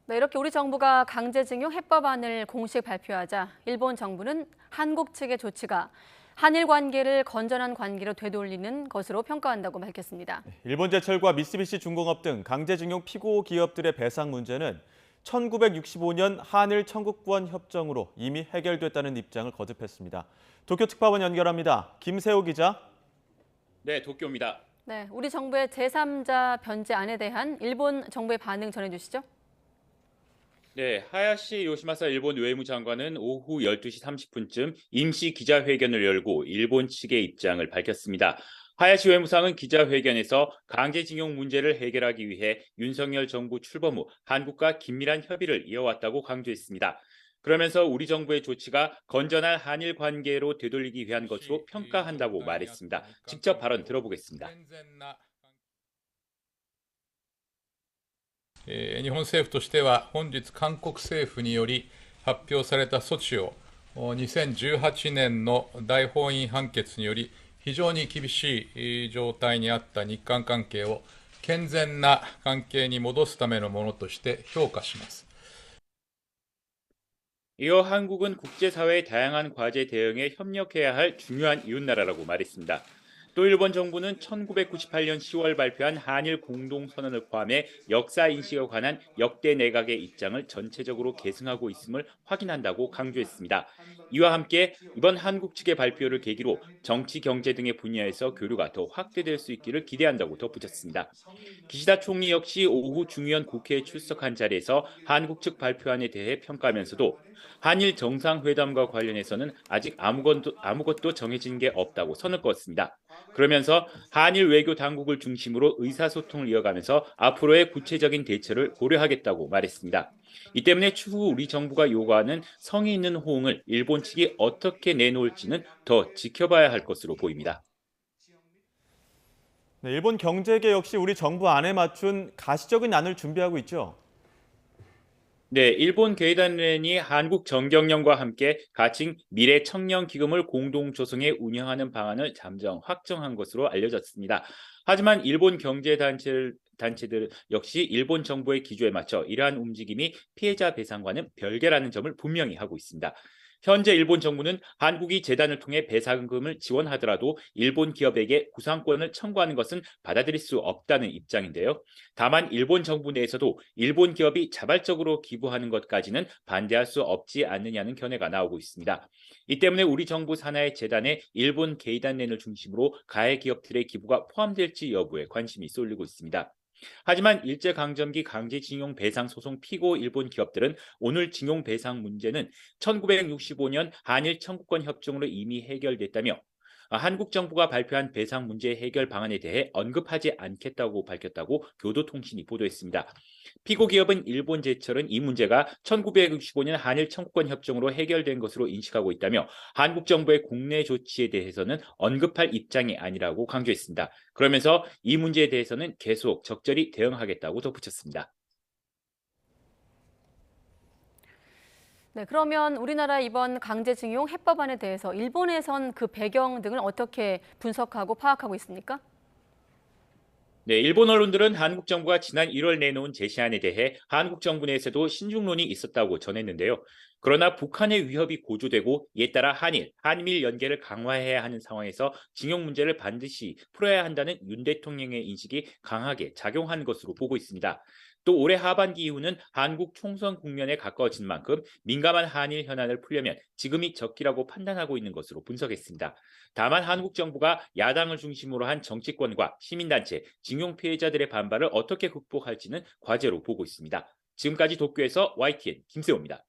네, 이렇게 우리 정부가 강제징용 해법안을 공식 발표하자 일본 정부는 한국 측의 조치가 한일 관계를 건전한 관계로 되돌리는 것으로 평가한다고 밝혔습니다. 일본제철과 미쓰비시 중공업 등 강제징용 피고 기업들의 배상 문제는 1965년 한일 청구권 협정으로 이미 해결됐다는 입장을 거듭했습니다. 도쿄 특파원 연결합니다. 김세호 기자. 네, 도쿄입니다. 네, 우리 정부의 제3자 변제안에 대한 일본 정부의 반응 전해주시죠. 네, 하야시 요시마사 일본 외무장관은 오후 12시 30분쯤 임시 기자회견을 열고 일본 측의 입장을 밝혔습니다. 하야시 외무상은 기자회견에서 강제징용 문제를 해결하기 위해 윤석열 정부 출범 후 한국과 긴밀한 협의를 이어왔다고 강조했습니다. 그러면서 우리 정부의 조치가 건전한 한일 관계로 되돌리기 위한 것으로 평가한다고 말했습니다. 직접 발언 들어보겠습니다. 日本政府としては本日韓国政府により発表された措置を2018年の大法院判決により非常に厳しい状態にあった日韓関係を健全な関係に戻すためのものとして評価します。 이어 한국은 국제사회의 다양한 과제 대응에 협력해야 할 중요한 이웃나라라고 말했습니다. 또 일본 정부는 1998년 10월 발표한 한일 공동선언을 포함해 역사 인식에 관한 역대 내각의 입장을 전체적으로 계승하고 있음을 확인한다고 강조했습니다. 이와 함께 이번 한국 측의 발표를 계기로 정치, 경제 등의 분야에서 교류가 더 확대될 수 있기를 기대한다고 덧붙였습니다. 기시다 총리 역시 오후 중의원 국회에 출석한 자리에서 한국 측 발표안에 대해 평가하면서도 한일 정상회담과 관련해서는 아직 아무것도 정해진 게 없다고 선을 그었습니다. 그러면서 한일 외교 당국을 중심으로 의사소통을 이어가면서 앞으로의 구체적인 대처를 고려하겠다고 말했습니다. 이 때문에 추후 우리 정부가 요구하는 성의 있는 호응을 일본 측이 어떻게 내놓을지는 더 지켜봐야 할 것으로 보입니다. 네, 일본 경제계 역시 우리 정부 안에 맞춘 가시적인 안을 준비하고 있죠. 네, 일본 게이단렌이 한국 정경련과 함께 가칭 미래 청년 기금을 공동 조성해 운영하는 방안을 잠정 확정한 것으로 알려졌습니다. 하지만 일본 경제 단체들 역시 일본 정부의 기조에 맞춰 이러한 움직임이 피해자 배상과는 별개라는 점을 분명히 하고 있습니다. 현재 일본 정부는 한국이 재단을 통해 배상금을 지원하더라도 일본 기업에게 구상권을 청구하는 것은 받아들일 수 없다는 입장인데요. 다만 일본 정부 내에서도 일본 기업이 자발적으로 기부하는 것까지는 반대할 수 없지 않느냐는 견해가 나오고 있습니다. 이 때문에 우리 정부 산하의 재단에 일본 게이단렌을 중심으로 가해 기업들의 기부가 포함될지 여부에 관심이 쏠리고 있습니다. 하지만 일제강점기 강제징용 배상 소송 피고 일본 기업들은 오늘 징용 배상 문제는 1965년 한일 청구권 협정으로 이미 해결됐다며 한국 정부가 발표한 배상 문제 해결 방안에 대해 언급하지 않겠다고 밝혔다고 교도통신이 보도했습니다. 피고 기업은 일본제철은 이 문제가 1965년 한일 청구권 협정으로 해결된 것으로 인식하고 있다며 한국 정부의 국내 조치에 대해서는 언급할 입장이 아니라고 강조했습니다. 그러면서 이 문제에 대해서는 계속 적절히 대응하겠다고 덧붙였습니다. 네, 그러면 우리나라 이번 강제징용 해법안에 대해서 일본에선 그 배경 등을 어떻게 분석하고 파악하고 있습니까? 네, 일본 언론들은 한국 정부가 지난 1월 내놓은 제시안에 대해 한국 정부 내에서도 신중론이 있었다고 전했는데요. 그러나 북한의 위협이 고조되고 이에 따라 한미일 연계를 강화해야 하는 상황에서 징용 문제를 반드시 풀어야 한다는 윤 대통령의 인식이 강하게 작용한 것으로 보고 있습니다. 또 올해 하반기 이후는 한국 총선 국면에 가까워진 만큼 민감한 한일 현안을 풀려면 지금이 적기라고 판단하고 있는 것으로 분석했습니다. 다만 한국 정부가 야당을 중심으로 한 정치권과 시민단체, 징용 피해자들의 반발을 어떻게 극복할지는 과제로 보고 있습니다. 지금까지 도쿄에서 YTN 김세호입니다.